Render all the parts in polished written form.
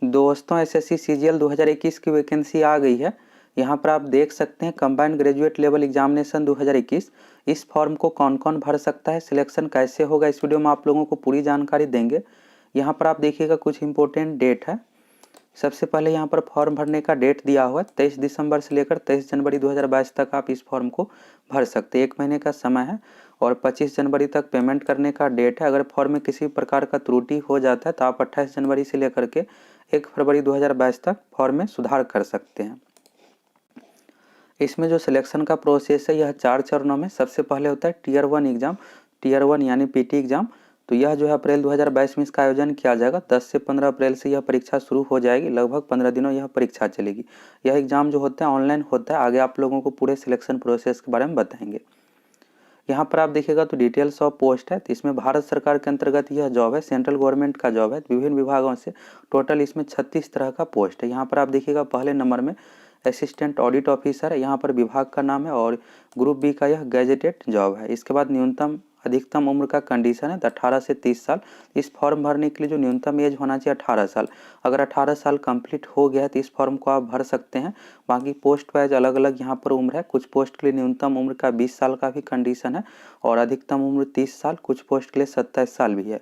दोस्तों SSC CGL 2021 की vacancy आ गई है। यहाँ पर आप देख सकते हैं कंबाइंड ग्रेजुएट लेवल एग्जामिनेशन 2021। इस फॉर्म को कौन कौन भर सकता है, सिलेक्शन कैसे होगा, इस वीडियो में आप लोगों को पूरी जानकारी देंगे। यहाँ पर आप देखिएगा कुछ इंपॉर्टेंट डेट है। सबसे पहले यहाँ पर फॉर्म भरने का डेट दिया हुआ है 23 दिसंबर से लेकर 23 जनवरी 2022 तक आप इस फॉर्म को भर सकते हैं। 1 महीने का समय है और 25 जनवरी तक पेमेंट करने का डेट है। अगर फॉर्म में किसी प्रकार का त्रुटि हो जाता है तो आप 28 जनवरी से लेकर के 1 फरवरी 2022 तक फॉर्म में सुधार कर सकते हैं। इसमें जो सिलेक्शन का प्रोसेस है यह 4 चरणों में। सबसे पहले होता है टीयर 1 एग्जाम, टीयर 1 यानी पीटी एग्जाम। तो यह जो है अप्रैल 2022 में इसका आयोजन किया जाएगा। 10 से 15 अप्रैल से यह परीक्षा शुरू हो जाएगी। लगभग 15 दिनों यह परीक्षा चलेगी। यह एग्जाम जो होता है ऑनलाइन होता है। आगे आप लोगों को पूरे सिलेक्शन प्रोसेस के बारे में बताएंगे। यहाँ पर आप देखिएगा तो डिटेल्स ऑफ पोस्ट है। तो इसमें भारत सरकार के अंतर्गत यह जॉब है, सेंट्रल गवर्नमेंट का जॉब है। विभिन्न विभागों से टोटल इसमें 36 तरह का पोस्ट है। यहाँ पर आप देखिएगा पहले नंबर में असिस्टेंट ऑडिट ऑफिसर है, यहाँ पर विभाग का नाम है और ग्रुप बी का यह गैजेटेड जॉब है। इसके बाद न्यूनतम अधिकतम उम्र का कंडीशन है 18 से 30 साल। इस फॉर्म भरने के लिए जो न्यूनतम एज होना चाहिए 18 साल। अगर 18 साल कंप्लीट हो गया है तो इस फॉर्म को आप भर सकते हैं। बाकी पोस्ट वाइज अलग अलग यहाँ पर उम्र है। कुछ पोस्ट के लिए न्यूनतम उम्र का 20 साल का भी कंडीशन है और अधिकतम उम्र 30 साल, कुछ पोस्ट के लिए 27 साल भी है।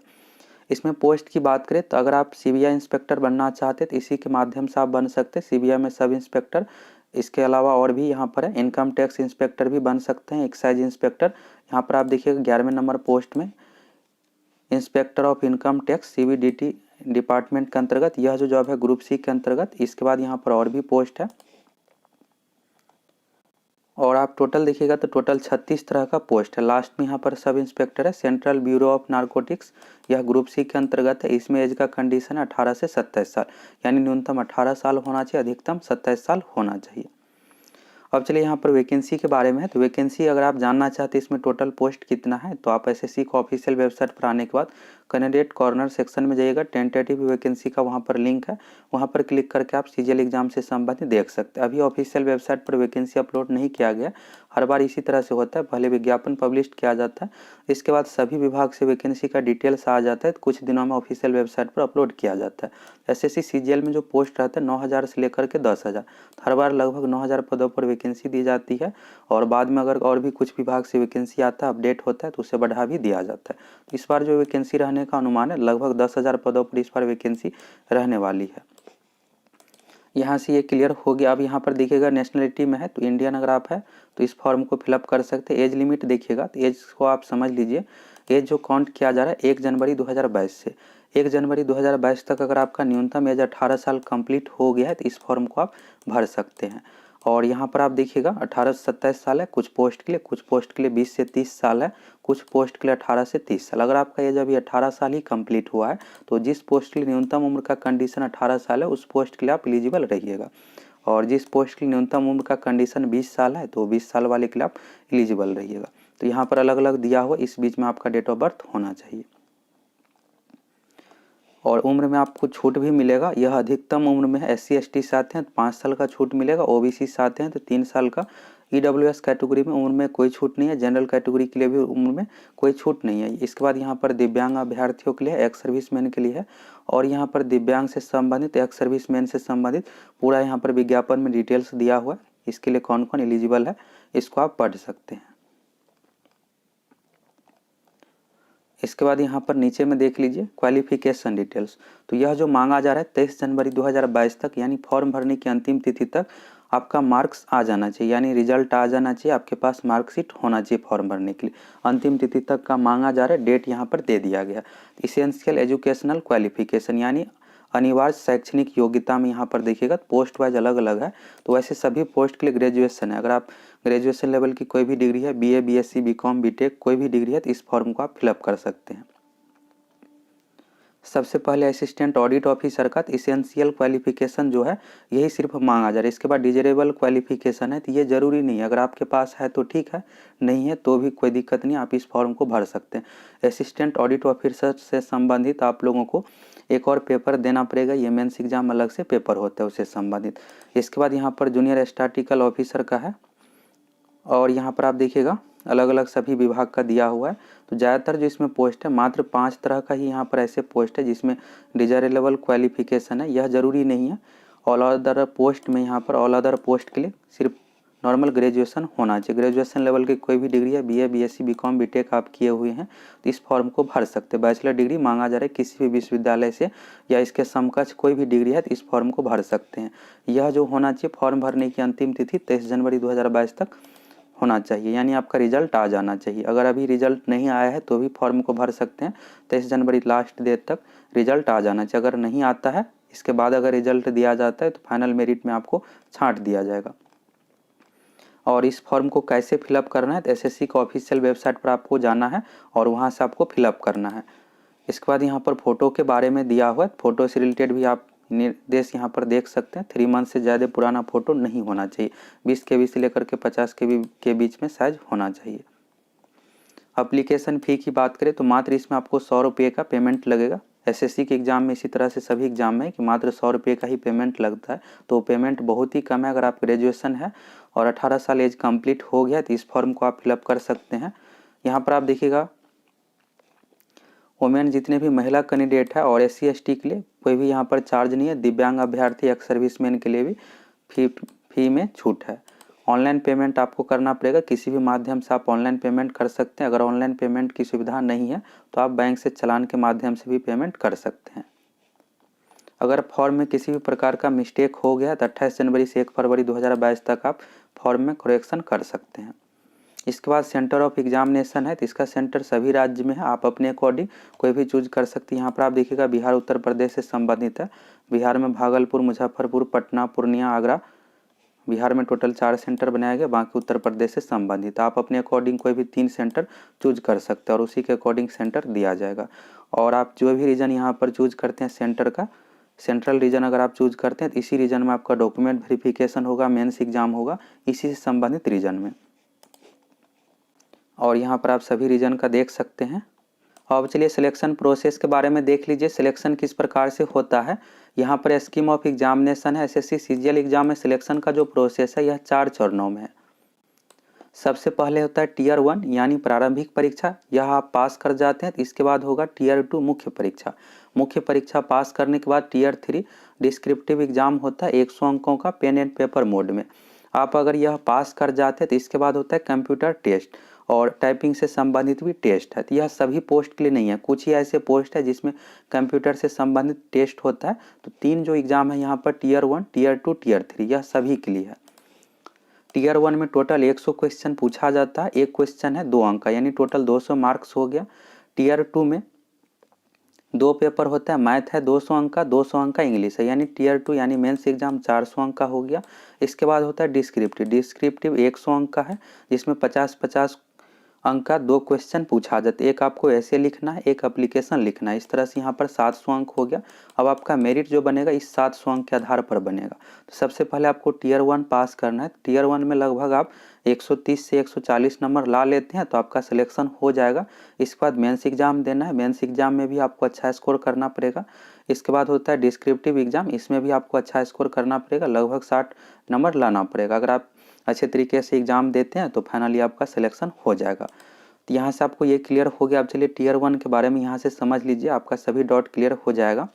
इसमें पोस्ट की बात करें तो अगर आप सीबीआई इंस्पेक्टर बनना चाहते तो इसी के माध्यम से आप बन सकते हैं। सीबीआई में सब इंस्पेक्टर, इसके अलावा और भी यहाँ पर है इनकम टैक्स इंस्पेक्टर भी बन सकते हैं, एक्साइज इंस्पेक्टर। यहाँ पर आप देखिएगा 11वें नंबर पोस्ट में inspector of income tax CBDT department के अंतर्गत यह जो जॉब है ग्रुप सी के अंतर्गत। इसके बाद यहाँ पर और भी पोस्ट है और आप टोटल देखिएगा तो टोटल 36 तरह का पोस्ट है। लास्ट में यहाँ पर सब इंस्पेक्टर है, सेंट्रल ब्यूरो ऑफ नारकोटिक्स, यह ग्रुप सी के अंतर्गत है। इसमें एज का कंडीशन है 18 से 27 साल, यानी न्यूनतम 18 साल होना चाहिए, अधिकतम 27 साल होना चाहिए। अब चलिए यहाँ पर वैकेंसी के बारे में है। तो वैकेंसी अगर आप जानना चाहते हैं इसमें टोटल पोस्ट कितना है तो आप एसएससी को ऑफिशियल वेबसाइट पर आने के बाद कैंडिडेट कॉर्नर सेक्शन में जाइएगा, टेंटेटिव वैकेंसी का वहाँ पर लिंक है, वहाँ पर क्लिक करके आप सीजीएल एग्जाम से संबंधित देख सकते हैं। अभी ऑफिशियल वेबसाइट पर वैकेंसी अपलोड नहीं किया गया, हर बार इसी तरह से होता है। पहले विज्ञापन पब्लिश किया जाता है, इसके बाद सभी विभाग से वैकेंसी का डिटेल्स आ जाता है, तो कुछ दिनों में ऑफिशियल वेबसाइट पर अपलोड किया जाता है। एसएससी सीजीएल में जो पोस्ट रहता है 9000 से लेकर के 10,000, हर बार लगभग 9000 पदों पर वैकेंसी दी जाती है और बाद में अगर और भी कुछ विभाग से वैकेंसी आता है, अपडेट होता है तो उसे बढ़ा भी दिया जाता है। तो इस बार जो वैकेंसी रहने का अनुमान है लगभग 10,000 पदों पर इस बार वैकेंसी रहने वाली है। यहाँ से ये क्लियर हो गया। अब यहाँ पर देखिएगा नेशनलिटी में है तो इंडियन अगर आप है तो इस फॉर्म को फिलअप कर सकते हैं। एज लिमिट देखिएगा तो एज को आप समझ लीजिए, एज जो काउंट किया जा रहा है 1 जनवरी 2022 से 1 जनवरी 2022 तक अगर आपका न्यूनतम एज 18 साल कंप्लीट हो गया है तो इस फॉर्म को आप भर सकते हैं। और यहाँ पर आप देखिएगा 18 से 27 साल है कुछ पोस्ट के लिए, कुछ पोस्ट के लिए 20 से 30 साल है, कुछ पोस्ट के लिए 18 से 30 साल। अगर आपका एज अभी 18 साल ही कंप्लीट हुआ है तो जिस पोस्ट के लिए न्यूनतम उम्र का कंडीशन 18 साल है उस पोस्ट के लिए आप एलिजिबल रहिएगा। और जिस पोस्ट के लिए न्यूनतम उम्र का कंडीशन 20 साल है तो 20 साल वाले के लिए आप एलिजिबल रहिएगा। तो यहाँ पर अलग अलग दिया हुआ, इस बीच में आपका डेट ऑफ बर्थ होना चाहिए। और उम्र में आपको छूट भी मिलेगा। यह अधिकतम उम्र में है। एससी एसटी से आते हैं तो 5 साल का छूट मिलेगा, ओबीसी से आते हैं तो 3 साल का। ईडब्ल्यूएस कैटेगरी में उम्र में कोई छूट नहीं है, जनरल कैटेगरी के लिए भी उम्र में कोई छूट नहीं है। इसके बाद यहाँ पर दिव्यांग अभ्यर्थियों के लिए, एक्स सर्विसमैन के लिए है और यहाँ पर दिव्यांग से संबंधित, एक्स सर्विसमैन से संबंधित पूरा यहाँ पर विज्ञापन में डिटेल्स दिया हुआ है। इसके लिए कौन कौन एलिजिबल है इसको आप पढ़ सकते हैं। इसके बाद यहाँ पर नीचे में देख लीजिए क्वालिफिकेशन डिटेल्स। तो यह जो मांगा जा रहा है 23 जनवरी 2022 तक, यानी फॉर्म भरने की अंतिम तिथि तक आपका मार्क्स आ जाना चाहिए, यानी रिजल्ट आ जाना चाहिए, आपके पास मार्कशीट होना चाहिए फॉर्म भरने के लिए। अंतिम तिथि तक का मांगा जा रहा है, डेट यहाँ पर दे दिया गया। इसेंशियल एजुकेशनल क्वालिफिकेशन यानी अनिवार्य शैक्षणिक योग्यता में यहाँ पर देखिएगा पोस्ट वाइज अलग अलग है। तो वैसे सभी पोस्ट के लिए ग्रेजुएशन है। अगर आप ग्रेजुएशन लेवल की कोई भी डिग्री है, बीए, बीएससी, बीकॉम, बीटेक कोई भी डिग्री है तो इस फॉर्म को आप फिलअप कर सकते हैं। सबसे पहले असिस्टेंट ऑडिट ऑफिसर का इसेंशियल क्वालिफिकेशन जो है यही सिर्फ मांगा जा रहा है। इसके बाद डिजरेबल क्वालिफिकेशन है तो ये जरूरी नहीं है, अगर आपके पास है तो ठीक है, नहीं है तो भी कोई दिक्कत नहीं, आप इस फॉर्म को भर सकते हैं। असिस्टेंट ऑडिट ऑफिसर से संबंधित आप लोगों को एक और पेपर देना पड़ेगा, ये मेंस एग्जाम अलग से पेपर होता है उससे संबंधित। इसके बाद यहाँ पर जूनियर स्टैटिस्टिकल ऑफिसर का है और यहाँ पर आप देखिएगा अलग अलग सभी विभाग का दिया हुआ है। तो ज़्यादातर जो इसमें पोस्ट है मात्र 5 तरह का ही यहाँ पर ऐसे पोस्ट है जिसमें डिजायरेबल क्वालिफिकेशन है, यह ज़रूरी नहीं है। ऑल अदर पोस्ट में यहाँ पर ऑल अदर पोस्ट के लिए सिर्फ नॉर्मल ग्रेजुएशन होना चाहिए। ग्रेजुएशन लेवल की कोई भी डिग्री है, बीए, बीएससी, बीकॉम, बीटेक आप किए हुए हैं तो इस फॉर्म को भर सकते हैं। बैचलर डिग्री मांगा जा रहा है किसी भी विश्वविद्यालय से या इसके समकक्ष कोई भी डिग्री है तो इस फॉर्म को भर सकते हैं। यह जो होना चाहिए फॉर्म भरने की अंतिम तिथि 23 जनवरी 2022 तक होना चाहिए, यानी आपका रिजल्ट आ जाना चाहिए। अगर अभी रिजल्ट नहीं आया है तो भी फॉर्म को भर सकते हैं। 23 जनवरी लास्ट डेट तक रिजल्ट आ जाना चाहिए। अगर नहीं आता है इसके बाद अगर रिजल्ट दिया जाता है तो फाइनल मेरिट में आपको छांट दिया जाएगा। और इस फॉर्म को कैसे फिलअप करना है तो एसएससी का ऑफिशियल वेबसाइट पर आपको जाना है और वहाँ से आपको फिलअप करना है। इसके बाद यहाँ पर फ़ोटो के बारे में दिया हुआ है, फ़ोटो से रिलेटेड भी आप निर्देश यहाँ पर देख सकते हैं। 3 मंथ से ज़्यादा पुराना फ़ोटो नहीं होना चाहिए, 20 KB से लेकर के 50 KB के बीच में साइज होना चाहिए। एप्लीकेशन फ़ी की बात करें तो मात्र इसमें आपको 100 रुपये का पेमेंट लगेगा। एसएससी के एग्ज़ाम में इसी तरह से सभी एग्ज़ाम में कि मात्र 100 रुपये का ही पेमेंट लगता है, तो पेमेंट बहुत ही कम है। अगर आप ग्रेजुएशन है और 18 साल एज कंप्लीट हो गया तो इस फॉर्म को आप फिलअप कर सकते हैं। यहाँ पर आप देखिएगा वुमेन जितने भी महिला कैंडिडेट है और SC ST के लिए कोई भी यहाँ पर चार्ज नहीं है। दिव्यांग अभ्यर्थी एक्स सर्विसमैन के लिए भी फी में छूट है। ऑनलाइन पेमेंट आपको करना पड़ेगा, किसी भी माध्यम से आप ऑनलाइन पेमेंट कर सकते हैं। अगर ऑनलाइन पेमेंट की सुविधा नहीं है तो आप बैंक से चालान के माध्यम से भी पेमेंट कर सकते हैं। अगर फॉर्म में किसी भी प्रकार का मिस्टेक हो गया तो 28 जनवरी से 1 फरवरी 2022 तक आप फॉर्म में करेक्शन कर सकते हैं। इसके बाद सेंटर ऑफ एग्जामिनेशन है तो इसका सेंटर सभी राज्य में है, आप अपने अकॉर्डिंग कोई भी चूज कर सकते हैं। यहाँ पर आप देखिएगा बिहार उत्तर प्रदेश से संबंधित है। बिहार में भागलपुर, मुजफ्फरपुर, पटना, पूर्णिया, आगरा, बिहार में टोटल 4 सेंटर बनाया गया, बाकी उत्तर प्रदेश से संबंधित। आप अपने अकॉर्डिंग कोई भी 3 सेंटर चूज कर सकते हैं और उसी के अकॉर्डिंग सेंटर दिया जाएगा। और आप जो भी रीजन यहाँ पर चूज करते हैं सेंटर का, सेंट्रल रीजन अगर आप चूज करते हैं तो इसी रीजन में आपका डॉक्यूमेंट वेरिफिकेशन होगा, मेंस एग्जाम होगा इसी से संबंधित रीजन में। और यहाँ पर आप सभी रीजन का देख सकते हैं। अब चलिए सिलेक्शन प्रोसेस के बारे में देख लीजिए, सिलेक्शन किस प्रकार से होता है। यहाँ पर स्कीम ऑफ एग्जामिनेशन है। एसएससी सीजीएल एग्जाम में सिलेक्शन का जो प्रोसेस है यह 4 चरणों में है। सबसे पहले होता है टियर 1 यानी प्रारंभिक परीक्षा, यह आप पास कर जाते हैं तो इसके बाद होगा टियर 2 मुख्य परीक्षा। मुख्य परीक्षा पास करने के बाद टियर 3 डिस्क्रिप्टिव एग्जाम होता है 100 अंकों का पेन एंड पेपर मोड में। आप अगर यह पास कर जाते हैं तो इसके बाद होता है कंप्यूटर टेस्ट और टाइपिंग से संबंधित भी टेस्ट है। तो यह सभी पोस्ट के लिए नहीं है, कुछ ही ऐसे पोस्ट है जिसमें कंप्यूटर से संबंधित टेस्ट होता है। तो 3 जो एग्जाम है यहाँ पर टियर 1, टियर 2, टियर 3 यह सभी के लिए है। टियर 1 में टोटल 100 क्वेश्चन पूछा जाता है, एक क्वेश्चन है 2 अंक का यानी टोटल 200 मार्क्स हो गया। टियर 2 में 2 पेपर होता है, मैथ है 200 अंक का, 200 अंक का इंग्लिश है, यानी टियर 2 यानी मेंस एग्जाम 400 अंक का हो गया। इसके बाद होता है डिस्क्रिप्टिव, डिस्क्रिप्टिव 100 अंक का है जिसमें 50-50 अंक का 2 क्वेश्चन पूछा जाता है। एक आपको ऐसे लिखना है, एक एप्लीकेशन लिखना है। इस तरह से यहाँ पर 700 अंक हो गया। अब आपका मेरिट जो बनेगा इस 700 अंक के आधार पर बनेगा। तो सबसे पहले आपको टियर 1 पास करना है। टियर 1 में लगभग आप 130 से 140 नंबर ला लेते हैं तो आपका सिलेक्शन हो जाएगा। इसके बाद मेंस एग्जाम देना है, मेंस एग्जाम में भी आपको अच्छा स्कोर करना पड़ेगा। इसके बाद होता है डिस्क्रिप्टिव एग्जाम, इसमें भी आपको अच्छा स्कोर करना पड़ेगा, लगभग 60 नंबर लाना पड़ेगा। अगर आप अच्छे तरीके से एग्जाम देते हैं तो फाइनली आपका सिलेक्शन हो जाएगा। तो यहाँ से आपको ये क्लियर हो गया। अब चलिए टियर 1 के बारे में यहाँ से समझ लीजिए, आपका सभी डाउट क्लियर हो जाएगा।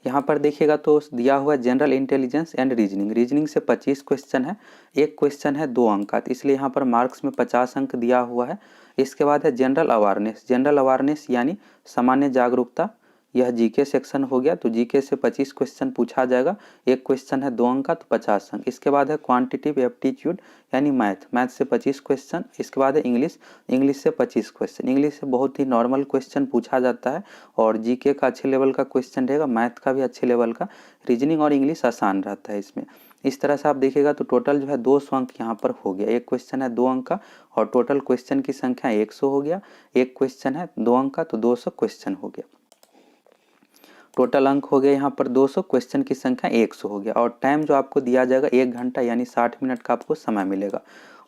यहाँ पर देखिएगा तो दिया हुआ general intelligence and reasoning, reasoning से 25 क्वेश्चन है, एक क्वेश्चन है 2 अंक का, तो इसलिए यहाँ पर मार्क्स में 50 अंक दिया हुआ है। इसके बाद है जनरल अवेयरनेस, जनरल अवेयरनेस यानी सामान्य जागरूकता, यह जीके सेक्शन हो गया। तो जीके से 25 क्वेश्चन पूछा जाएगा, एक क्वेश्चन है 2 अंक का तो 50 अंक। इसके बाद है क्वांटिटिव एप्टीट्यूड यानी मैथ, मैथ से 25 क्वेश्चन। इसके बाद है इंग्लिश, इंग्लिश से 25 क्वेश्चन, इंग्लिश से बहुत ही नॉर्मल क्वेश्चन पूछा जाता है और जीके का अच्छे लेवल का क्वेश्चन रहेगा, मैथ का भी अच्छे लेवल का, रीजनिंग और इंग्लिश आसान रहता है इसमें। इस तरह से आप देखिएगा तो टोटल जो है 200 अंक यहाँ पर हो गया। एक क्वेश्चन है 2 अंक का और टोटल क्वेश्चन की संख्या 100 हो गया। एक क्वेश्चन है 2 अंक का तो 200 क्वेश्चन हो गया। टोटल अंक हो गया यहाँ पर 200, क्वेश्चन की संख्या 100 हो गया। और टाइम जो आपको दिया जाएगा 1 घंटा यानी 60 मिनट का आपको समय मिलेगा।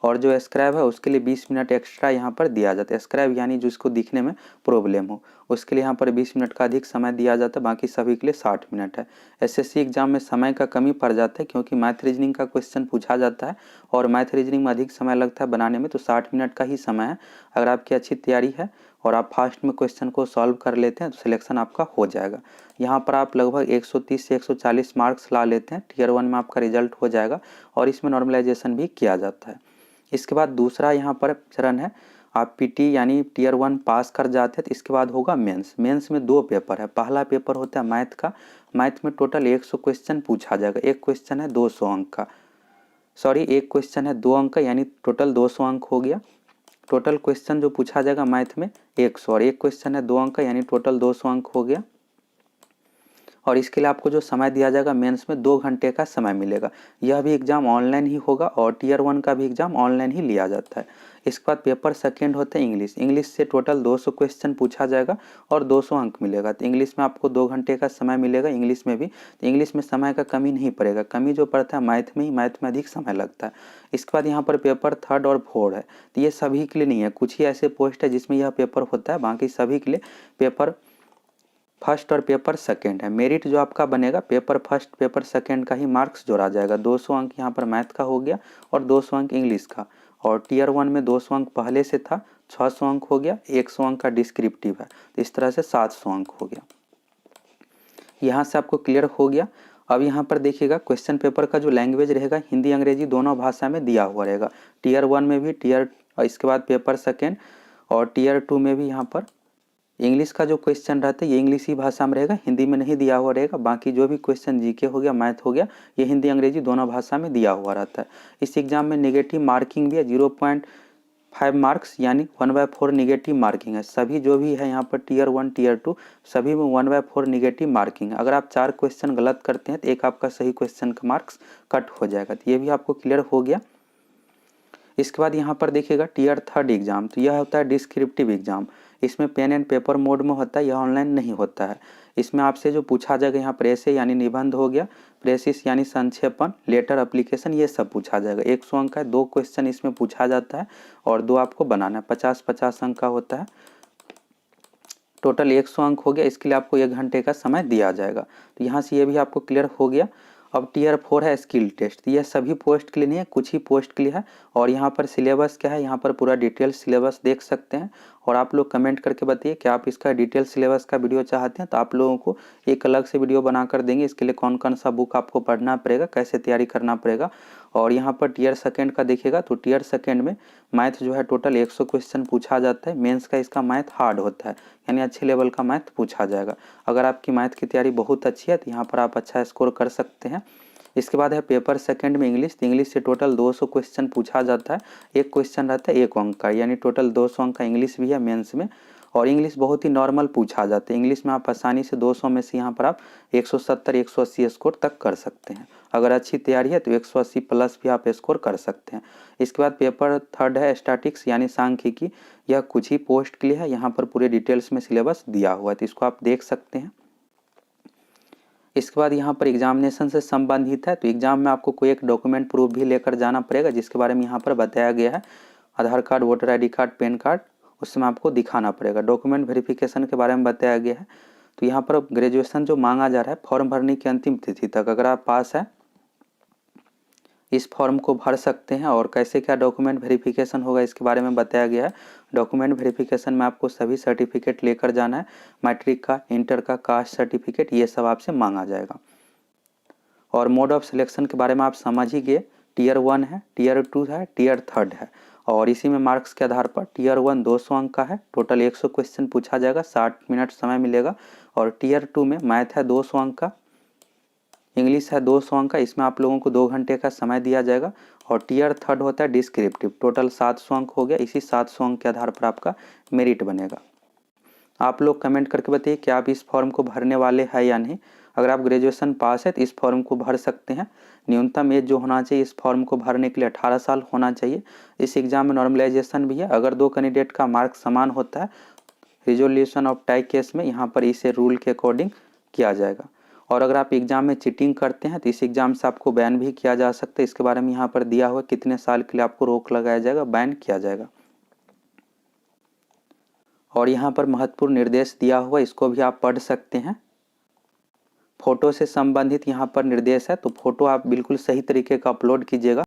और जो स्क्राइब है उसके लिए 20 मिनट एक्स्ट्रा यहाँ पर दिया जाता है। स्क्राइब यानी जिसको दिखने में प्रॉब्लम हो उसके लिए यहाँ पर 20 मिनट का अधिक समय दिया जाता है, बाकी सभी के लिए 60 मिनट है। एसएससी एग्जाम में समय का कमी पड़ जाता है क्योंकि मैथ रीजनिंग का क्वेश्चन पूछा जाता है और मैथ रीजनिंग में अधिक समय लगता है बनाने में, तो 60 मिनट का ही समय है। अगर आपकी अच्छी तैयारी है और आप फास्ट में क्वेश्चन को सॉल्व कर लेते हैं तो सिलेक्शन आपका हो जाएगा। यहाँ पर आप लगभग 130 से 140 मार्क्स ला लेते हैं, टियर 1 में आपका रिजल्ट हो जाएगा और इसमें नॉर्मलाइजेशन भी किया जाता है। इसके बाद दूसरा यहाँ पर चरण है, आप पीटी यानी टियर 1 पास कर जाते हैं तो इसके बाद होगा मेंस। मेंस में 2 पेपर है। पहला पेपर होता है मैथ का, मैथ में टोटल 100 क्वेश्चन पूछा जाएगा। एक क्वेश्चन है 200 अंक का, सॉरी एक क्वेश्चन है 2 अंक का, यानी टोटल 200 अंक हो गया। टोटल क्वेश्चन जो पूछा जाएगा मैथ में 100 और एक क्वेश्चन है 2 अंक का, यानी टोटल 200 अंक हो गया। और इसके लिए आपको जो समय दिया जाएगा मेंस में 2 घंटे का समय मिलेगा। यह भी एग्जाम ऑनलाइन ही होगा और टियर 1 का भी एग्जाम ऑनलाइन ही लिया जाता है। इसके बाद पेपर सेकेंड होता है इंग्लिश। इंग्लिश से टोटल 200 क्वेश्चन पूछा जाएगा और 200 अंक मिलेगा। तो इंग्लिश में आपको 2 घंटे का समय मिलेगा इंग्लिश में भी। तो इंग्लिश में समय का कमी नहीं पड़ेगा, कमी जो पड़ता है मैथ में ही, मैथ में अधिक समय लगता है। इसके बाद यहाँ पर पेपर थर्ड और फोर्थ है, तो ये सभी के लिए नहीं है, कुछ ही ऐसे पोस्ट है जिसमें यह पेपर होता है, बाकी सभी के लिए पेपर फर्स्ट और पेपर सेकंड है। मेरिट जो आपका बनेगा पेपर फर्स्ट पेपर सेकंड का ही मार्क्स जोड़ा जाएगा। 200 अंक यहाँ पर मैथ का हो गया और 200 अंक इंग्लिश का, और टियर 1 में 200 अंक पहले से था, 600 अंक हो गया, 100 अंक का डिस्क्रिप्टिव है, तो इस तरह से 700 अंक हो गया। यहाँ से आपको क्लियर हो गया। अब यहाँ पर देखिएगा क्वेश्चन पेपर का जो लैंग्वेज रहेगा हिंदी अंग्रेजी दोनों भाषा में दिया हुआ रहेगा। टियर 1 में भी, इसके बाद पेपर सेकेंड और टियर 2 में भी यहाँ पर इंग्लिश का जो क्वेश्चन रहता है ये इंग्लिश ही भाषा में रहेगा, हिंदी में नहीं दिया हुआ रहेगा। बाकी जो भी क्वेश्चन जीके हो गया, मैथ हो गया, ये हिंदी अंग्रेजी दोनों भाषा में दिया हुआ रहता है। इस एग्जाम में नेगेटिव मार्किंग भी है, 0.5 मार्क्स यानी 1/4 निगेटिव मार्किंग है। सभी जो भी है यहाँ पर टियर 1 टियर 2 सभी में 1/4 निगेटिव मार्किंग है। अगर आप 4 क्वेश्चन गलत करते हैं तो एक आपका सही क्वेश्चन का मार्क्स कट हो जाएगा। तो ये भी आपको क्लियर हो गया। इसके बाद यहाँ पर देखिएगा टियर थर्ड एग्जाम, तो यह होता है डिस्क्रिप्टिव एग्जाम। इसमें पेन एंड पेपर मोड में होता है, यह ऑनलाइन नहीं होता है। इसमें आपसे जो पूछा जाएगा यहाँ प्रेसे यानी निबंध हो गया, प्रेसिस यानी संक्षेपण, लेटर एप्लीकेशन, ये सब पूछा जाएगा। 100 अंक का 2 क्वेश्चन इसमें पूछा जाता है और 2 आपको बनाना है, 50-50 अंक का होता है। टोटल 100 अंक हो गया। इसके लिए आपको 1 घंटे का समय दिया जाएगा। तो यहाँ से ये भी आपको क्लियर हो गया। अब टियर 4 है स्किल टेस्ट, यह सभी पोस्ट के लिए नहीं है, कुछ ही पोस्ट के लिए है। और यहाँ पर सिलेबस क्या है, यहाँ पर पूरा डिटेल सिलेबस देख सकते हैं। और आप लोग कमेंट करके बताइए कि आप इसका डिटेल सिलेबस का वीडियो चाहते हैं, तो आप लोगों को एक अलग से वीडियो बना कर देंगे। इसके लिए कौन कौन सा बुक आपको पढ़ना पड़ेगा, कैसे तैयारी करना पड़ेगा। और यहाँ पर टियर सेकेंड का देखिएगा तो टियर सेकेंड में मैथ जो है टोटल 100 क्वेश्चन पूछा जाता है। मेंस का इसका मैथ हार्ड होता है, यानी अच्छे लेवल का मैथ पूछा जाएगा। अगर आपकी मैथ की तैयारी बहुत अच्छी है तो यहाँ पर आप अच्छा स्कोर कर सकते हैं। इसके बाद है पेपर सेकंड में इंग्लिश। इंग्लिश से टोटल 200 क्वेश्चन पूछा जाता है। एक क्वेश्चन रहता है 1 अंक का, यानी टोटल 200 अंक का इंग्लिश भी है मेंस में। और इंग्लिश बहुत ही नॉर्मल पूछा जाता है। इंग्लिश में आप आसानी से 200 में से यहाँ पर आप 170-180 स्कोर तक कर सकते हैं। अगर अच्छी तैयारी है तो 180 प्लस भी आप स्कोर कर सकते हैं। इसके बाद पेपर थर्ड है स्टैटिक्स यानी सांख्यिकी। यह कुछ ही पोस्ट के लिए है, यहाँ पर पूरे डिटेल्स में सिलेबस दिया हुआ है, तो इसको आप देख सकते हैं। इसके बाद यहाँ पर एग्जामिनेशन से संबंधित है, तो एग्जाम में आपको कोई एक डॉक्यूमेंट प्रूफ भी लेकर जाना पड़ेगा, जिसके बारे में यहाँ पर बताया गया है। Aadhaar card, voter ID card, PAN card, उसमें आपको दिखाना पड़ेगा। डॉक्यूमेंट वेरिफिकेशन के बारे में बताया गया है। तो यहाँ पर ग्रेजुएशन जो मांगा जा रहा है फॉर्म भरने की अंतिम तिथि तक, अगर आप पास है इस फॉर्म को भर सकते हैं। और कैसे क्या डॉक्यूमेंट वेरिफिकेशन होगा इसके बारे में बताया गया है। डॉक्यूमेंट वेरिफिकेशन में आपको सभी सर्टिफिकेट लेकर जाना है, मैट्रिक का, इंटर का, कास्ट सर्टिफिकेट, ये सब आपसे मांगा जाएगा। और मोड ऑफ सिलेक्शन के बारे में आप समझ ही गए, टियर 1 है, टियर 2 है, टियर थर्ड है। और इसी में मार्क्स के आधार पर टियर 1 200 अंक का है, टोटल 100 क्वेश्चन पूछा जाएगा, 60 मिनट समय मिलेगा। और टियर 2 में मैथ है 200 अंक का, इंग्लिश है 200 अंक का, इसमें आप लोगों को 2 घंटे का समय दिया जाएगा। और टियर थर्ड होता है डिस्क्रिप्टिव, टोटल 700 अंक हो गया। इसी 700 अंक के आधार पर आपका मेरिट बनेगा। आप लोग कमेंट करके बताइए कि आप इस फॉर्म को भरने वाले हैं या नहीं। अगर आप ग्रेजुएशन पास है तो इस फॉर्म को भर सकते हैं। न्यूनतम एज जो होना चाहिए इस फॉर्म को भरने के लिए 18 साल होना चाहिए। इस एग्जाम में नॉर्मलाइजेशन भी है। अगर 2 कैंडिडेट का मार्क समान होता है, रिजोल्यूशन ऑफ टाई केस में यहाँ पर इसे रूल के अकॉर्डिंग किया जाएगा। और अगर आप एग्ज़ाम में चीटिंग करते हैं तो इस एग्ज़ाम से आपको बैन भी किया जा सकता है। इसके बारे में यहाँ पर दिया हुआ कितने साल के लिए आपको रोक लगाया जाएगा, बैन किया जाएगा। और यहाँ पर महत्वपूर्ण निर्देश दिया हुआ, इसको भी आप पढ़ सकते हैं। फ़ोटो से संबंधित यहाँ पर निर्देश है, तो फ़ोटो आप बिल्कुल सही तरीके का अपलोड कीजिएगा।